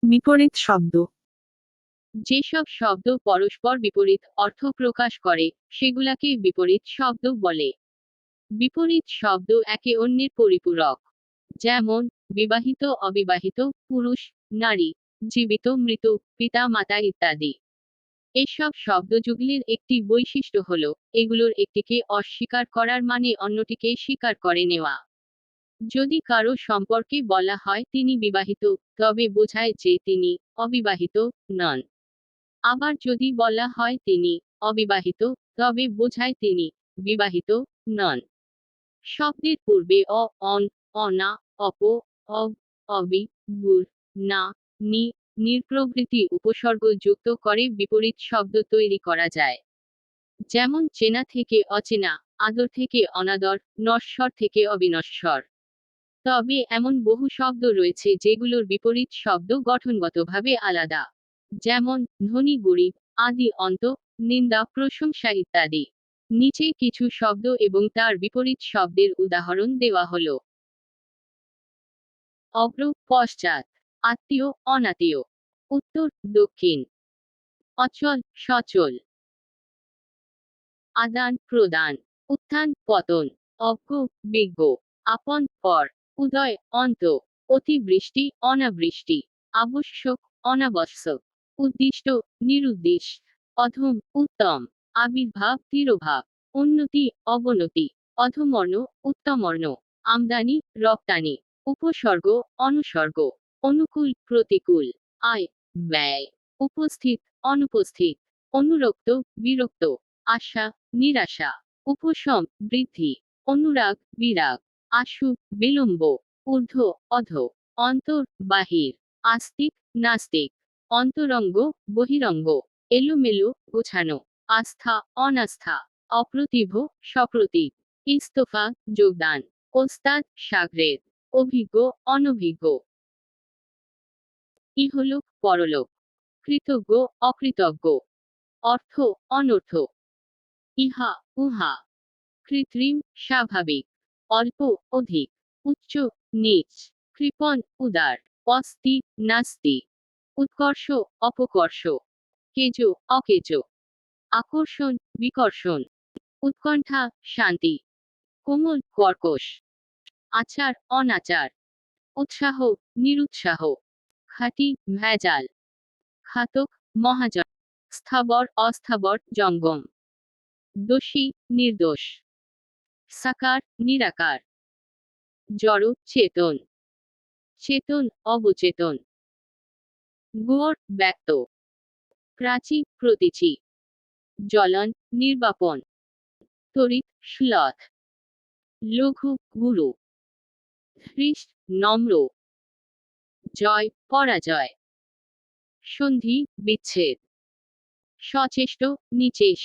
বিপরীত শব্দ। যেসব শব্দ পরস্পর বিপরীত অর্থ প্রকাশ করে সেগুলাকে বিপরীত শব্দ বলে। বিপরীত শব্দ একে অন্যের পরিপূরক। যেমন বিবাহিত অবিবাহিত, পুরুষ নারী, জীবিত মৃত, পিতা মাতা ইত্যাদি। এসব শব্দযুগলের একটি বৈশিষ্ট্য হল এগুলোর একটিকে অস্বীকার করার মানে অন্যটিকে স্বীকার করে নেওয়া। যদি কারো সম্পর্কে বলা হয় তিনি বিবাহিত, তবে বোঝায় যে তিনি অবিবাহিত নন। আবার যদি বলা হয় তিনি অবিবাহিত, তবে বোঝায় তিনি বিবাহিত নন। শব্দের পূর্বে অ, অন, অনা, অপ, অব, অবি, গুর, না, নি, নির প্রভৃতি উপসর্গ যুক্ত করে বিপরীত শব্দ তৈরি করা যায়। যেমন চেনা থেকে অচেনা, আদর থেকে অনাদর, নশ্বর থেকে অবিনশ্বর। তবে এমন বহু শব্দ রয়েছে যেগুলোর বিপরীত শব্দ গঠনগতভাবে আলাদা। যেমন ধনী গরিব, আদি অন্ত, নিন্দা প্রশংসা ইত্যাদি। নিচে কিছু শব্দ এবং তার বিপরীত শব্দের উদাহরণ দেওয়া হলো। অগ্র, পশ্চাৎ, আত্মীয়, অনাত্মীয়, উত্তর, দক্ষিণ, অচল, সচল, আদান প্রদান, উত্থান পতন, অজ্ঞ, বিজ্ঞ, আপন পর, উদয় অন্ত, অতিবৃষ্টি অনাবৃষ্টি, আবশ্যক অনাবশ্যক, উদ্দিষ্ট নিরুদ্দিষ্ট, অধম উত্তম, আবির্ভাব তিরোভাব, উন্নতি অবনতি, অধমর্ণ উত্তমর্ণ, আমদানি রপ্তানি, উপসর্গ অনুসর্গ, অনুকূল প্রতিকূল, আয় ব্যয়, উপস্থিত অনুপস্থিত, অনুরক্ত বিরক্ত, আশা নিরাশা, উপশম বৃদ্ধি, অনুরাগ বিরাগ, আশু বিলম্ব, ঊর্ধ্ব অধ, অন্তর বাহির, আস্তিক নাস্তিক, অন্তরঙ্গ বহিরঙ্গ, এলোমেলো গোছানো, আস্থা অনাস্থা, অপ্রতিভ সপ্রতিভ, ইস্তফা যোগদান, ওস্তাদ শাগরেদ, অভিজ্ঞ অনভিজ্ঞ, ইহলোক পরলোক, কৃতজ্ঞ অকৃতজ্ঞ, অর্থ অনর্থ, ইহা উহা, কৃত্রিম স্বাভাবিক, অল্প অধিক, উচ্চ নীচ, কৃপণ উদার, অস্তি নাস্তি, উৎকর্ষ অপকর্ষ, কেজ অকেজ, আকর্ষণ বিকর্ষণ, উৎকণ্ঠা শান্তি, কোমল কর্কশ, আচার অনাচার, উৎসাহ নিরুৎসাহ, খাঁটি ভেজাল, ঘাতক মহাজন, স্থাবর অস্থাবর জঙ্গম, দোষী নির্দোষ, সাকার নিরাকার, জড় চেতন, চেতন অবচেতন, গোর ব্যক্ত, প্রাচী প্রতীচী, জ্বলন নির্বাপন, তড়িৎ শ্লথ, লঘু গুরু, হৃষ্ট নম্র, জয় পরাজয়, সন্ধি বিচ্ছেদ, সচেষ্ট নিচেষ,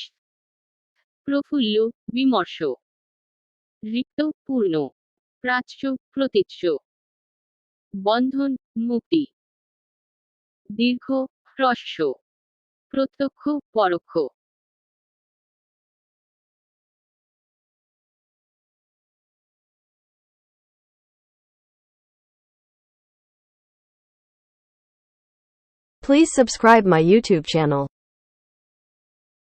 প্রফুল্ল বিমর্ষ, রিক্ত পূর্ণ, প্রাচ্য প্রতীচ্য, বন্ধন মুক্তি, দীর্ঘ হ্রস্ব, প্রত্যক্ষ পরোক্ষ। Please subscribe my YouTube channel.